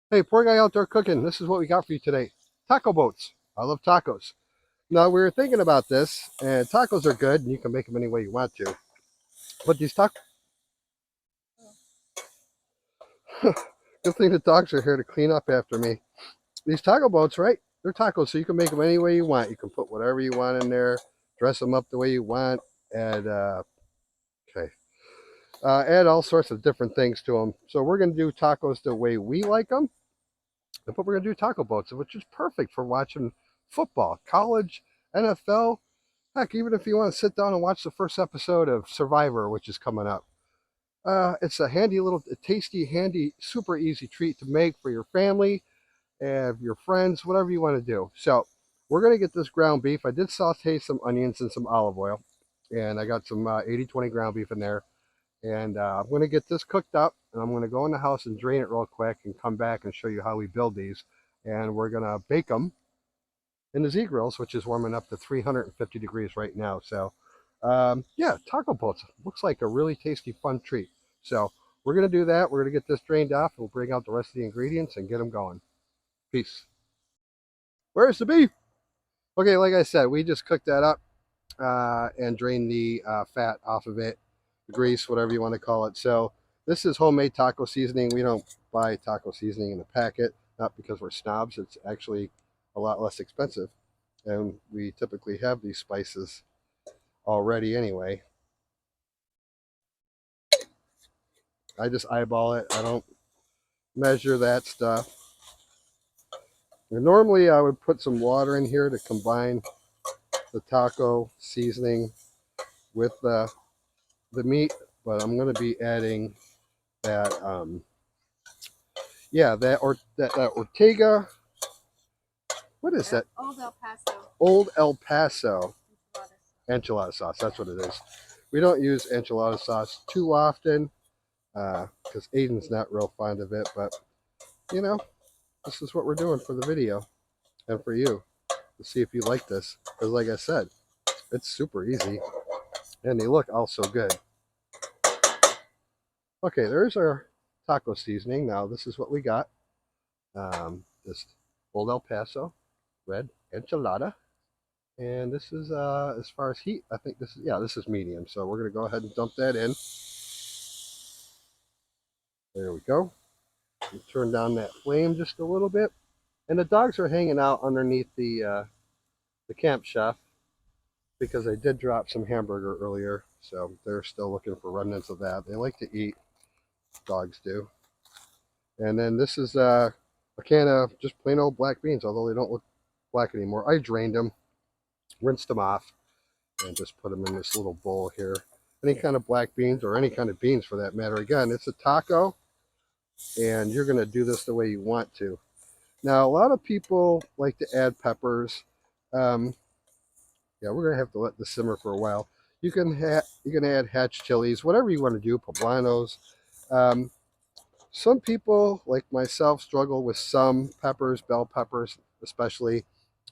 Hey, poor guy out there cooking. This is what we got for you today. Taco boats. I love tacos. Now, we were thinking about this, and tacos are good, and you can make them any way you want to. But these tacos, good thing the dogs are here to clean up after me. These taco boats, right? They're tacos, so you can make them any way you want. You can put whatever you want in there, dress them up the way you want, add, okay, add all sorts of different things to them. So we're going to do tacos the way we like them, but we're going to do taco boats, which is perfect for watching football, college, NFL. Heck, even if you want to sit down and watch the first episode of Survivor, which is coming up, it's a handy little, tasty, handy, super easy treat to make for your family and your friends, whatever you want to do. So we're going to get this ground beef. I did saute some onions and some olive oil, and I got some 80-20 ground beef in there. And I'm going to get this cooked up, and I'm going to go in the house and drain it real quick and come back and show you how we build these. And we're going to bake them in the ZGRILLS, which is warming up to 350 degrees right now. So, yeah, taco boats looks like a really tasty, fun treat. So, we're going to do that. We're going to get this drained off. We'll bring out the rest of the ingredients and get them going. Peace. Where's the beef? Okay, like I said, we just cooked that up and drained the fat off of it, the grease, whatever you want to call it. So, this is homemade taco seasoning. We don't buy taco seasoning in a packet, not because we're snobs. It's actually a lot less expensive. And we typically have these spices already anyway. I just eyeball it. I don't measure that stuff. And normally I would put some water in here to combine the taco seasoning with the meat, but I'm going to be adding that yeah, that Ortega, what is that? Old El Paso. Old El Paso enchilada sauce. That's what it is. We don't use enchilada sauce too often because Aiden's not real fond of it, but you know, this is what we're doing for the video and for you to see if you like this. Because like I said, it's super easy and they look also good. Okay, there's our taco seasoning. Now this is what we got. This Old El Paso red enchilada. And this is, as far as heat, I think this is, yeah, this is medium. So we're going to go ahead and dump that in. There we go. And turn down that flame just a little bit. And the dogs are hanging out underneath the Campchef because I did drop some hamburger earlier. So they're still looking for remnants of that. They like to eat. Dogs do. And then this is a can of just plain old black beans, although they don't look black anymore. I drained them, rinsed them off, and just put them in this little bowl here. Any kind of black beans or any kind of beans for that matter. Again, it's a taco, and you're going to do this the way you want to. Now, a lot of people like to add peppers. Yeah, we're going to have to let this simmer for a while. You can add hatch chilies, whatever you want to do, poblanos. Some people, like myself, struggle with some peppers, bell peppers especially,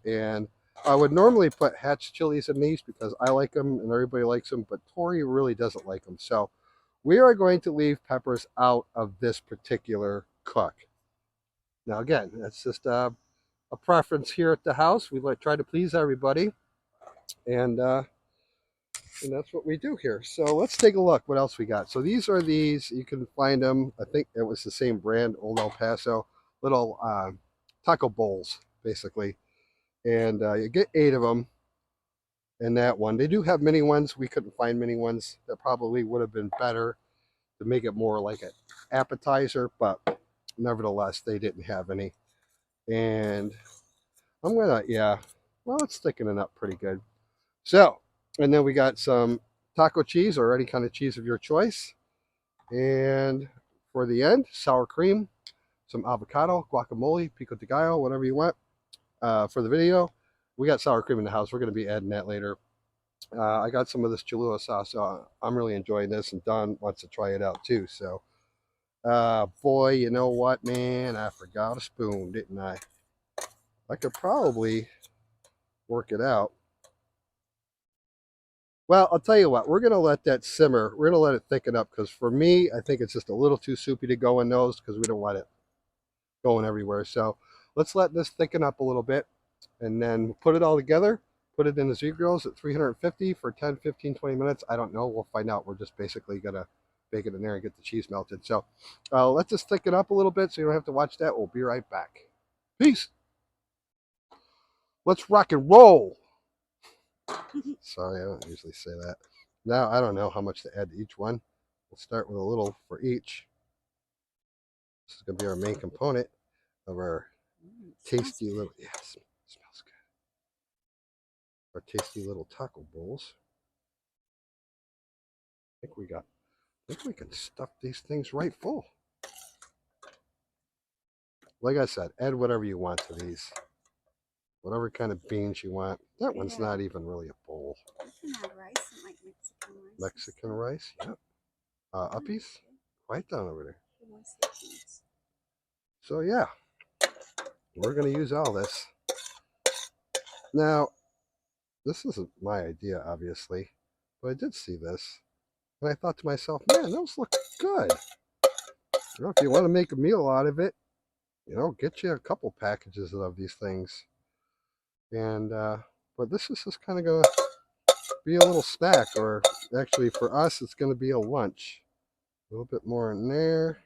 and I would normally put hatch chilies in these because I like them and everybody likes them, but Tori really doesn't like them. So we are going to leave peppers out of this particular cook. Now, again, that's just a preference here at the house. We like try to please everybody, and that's what we do here. So let's take a look what else we got. So these are these. You can find them. I think it was the same brand, Old El Paso, little taco bowls, basically. And you get 8 of them in that one. They do have mini ones. We couldn't find mini ones. That probably would have been better to make it more like an appetizer, but nevertheless, they didn't have any. And I'm gonna, yeah, well, it's thickening up pretty good. So, and then we got some taco cheese or any kind of cheese of your choice. And for the end, sour cream, some avocado, guacamole, pico de gallo, whatever you want. For the video, we got sour cream in the house. We're going to be adding that later. I got some of this Cholula sauce, so I'm really enjoying this, and Don wants to try it out too. So, boy, you know what, man? I forgot a spoon, didn't I? I could probably work it out. Well, I'll tell you what, we're going to let that simmer. We're going to let it thicken up because for me, I think it's just a little too soupy to go in those because we don't want it going everywhere. So let's let this thicken up a little bit and then put it all together. Put it in the ZGRILLS at 350 for 10, 15, 20 minutes. I don't know. We'll find out. We're just basically going to bake it in there and get the cheese melted. So let this thicken up a little bit so you don't have to watch that. We'll be right back. Peace. Let's rock and roll. Sorry, I don't usually say that. Now, I don't know how much to add to each one. We'll start with a little for each. This is going to be our main component of our tasty little, yes, smells good. Our tasty little taco bowls. I think we can stuff these things right full. Like I said, add whatever you want to these. Whatever kind of beans you want. That one's not even really a bowl. You can add rice, like Mexican rice. Mexican rice, yep. Uppies, right down over there. So yeah, we're going to use all this. Now, this isn't my idea, obviously, but I did see this, and I thought to myself, man, those look good. You know, if you want to make a meal out of it, you know, get you a couple packages of these things. And but this is just kind of going to be a little snack, or actually for us, it's going to be a lunch. A little bit more in there.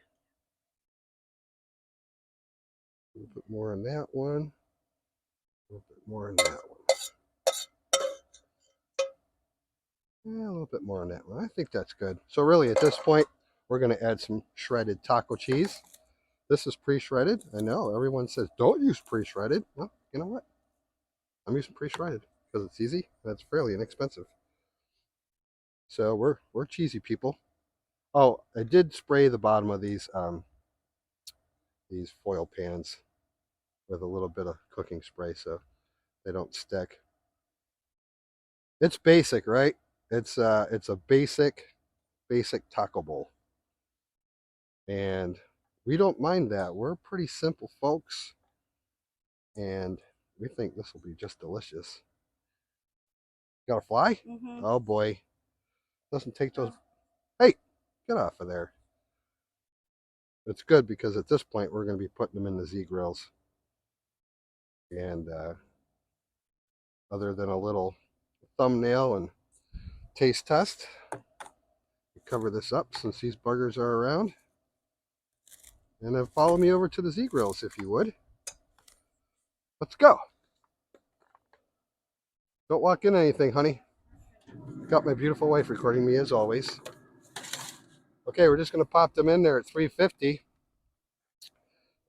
A little bit more in that one. A little bit more in that one. Yeah, a little bit more on that one. I think that's good. So really, at this point, we're going to add some shredded taco cheese. This is pre-shredded. I know everyone says don't use pre-shredded. Well, you know what? I'm using pre-shredded because it's easy and it's fairly inexpensive. So we're cheesy people. Oh, I did spray the bottom of these foil pans with a little bit of cooking spray so they don't stick. It's basic, right? It's a basic taco bowl. And we don't mind that. We're pretty simple folks. And we think this will be just delicious. Got a fly? Mm-hmm. Oh boy. Doesn't take those. Hey, get off of there. It's good because at this point we're going to be putting them in the ZGRILLS. And other than a little thumbnail and taste test, we cover this up since these buggers are around. And then follow me over to the ZGRILLS if you would. Let's go. Don't walk in anything, honey. Got my beautiful wife recording me as always. Okay, we're just going to pop them in there at 350.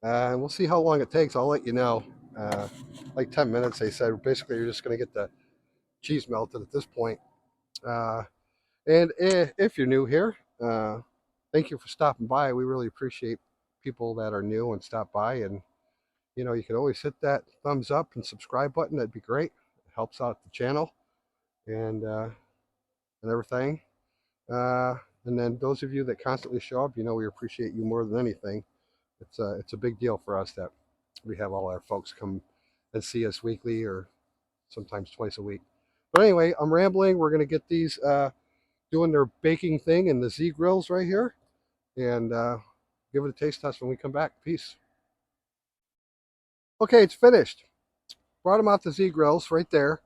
And we'll see how long it takes. I'll let you know. Like 10 minutes, they said. Basically, you're just going to get the cheese melted at this point. And if you're new here, thank you for stopping by. We really appreciate people that are new and stop by. And, you know, you can always hit that thumbs up and subscribe button. That'd be great. It helps out the channel and everything. And then those of you that constantly show up, you know, we appreciate you more than anything. It's a big deal for us that we have all our folks come and see us weekly or sometimes twice a week. But anyway, I'm rambling. We're going to get these doing their baking thing in the ZGRILLS right here and give it a taste test when we come back. Peace. Okay, it's finished. Brought them out the ZGRILLS right there.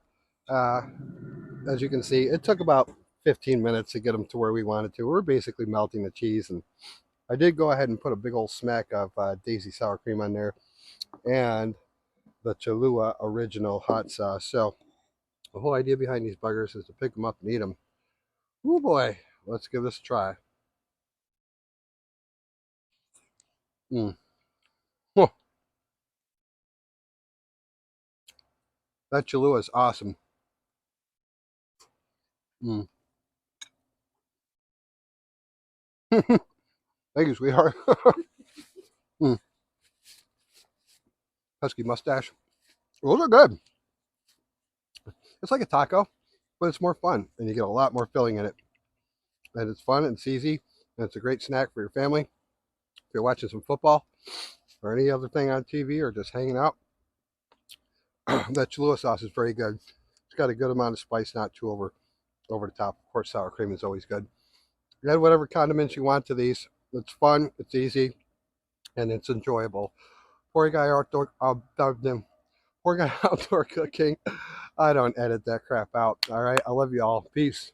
As you can see, it took about 15 minutes to get them to where we wanted to. We're basically melting the cheese, and I did go ahead and put a big old smack of Daisy sour cream on there and the Cholula original hot sauce. So the whole idea behind these buggers is to pick them up and eat them. Oh boy, let's give this a try. Oh, that Cholula is awesome. Thank you, sweetheart. Husky mustache. Those are good. It's like a taco, but it's more fun, and you get a lot more filling in it. And it's fun, and it's easy, and it's a great snack for your family. If you're watching some football or any other thing on TV or just hanging out, that Cholula sauce is very good. It's got a good amount of spice, not too over the top. Of course, sour cream is always good. You add whatever condiments you want to these. It's fun, it's easy, and it's enjoyable. Poor guy poor guy outdoor cooking. I don't edit that crap out. All right. I love you all. Peace.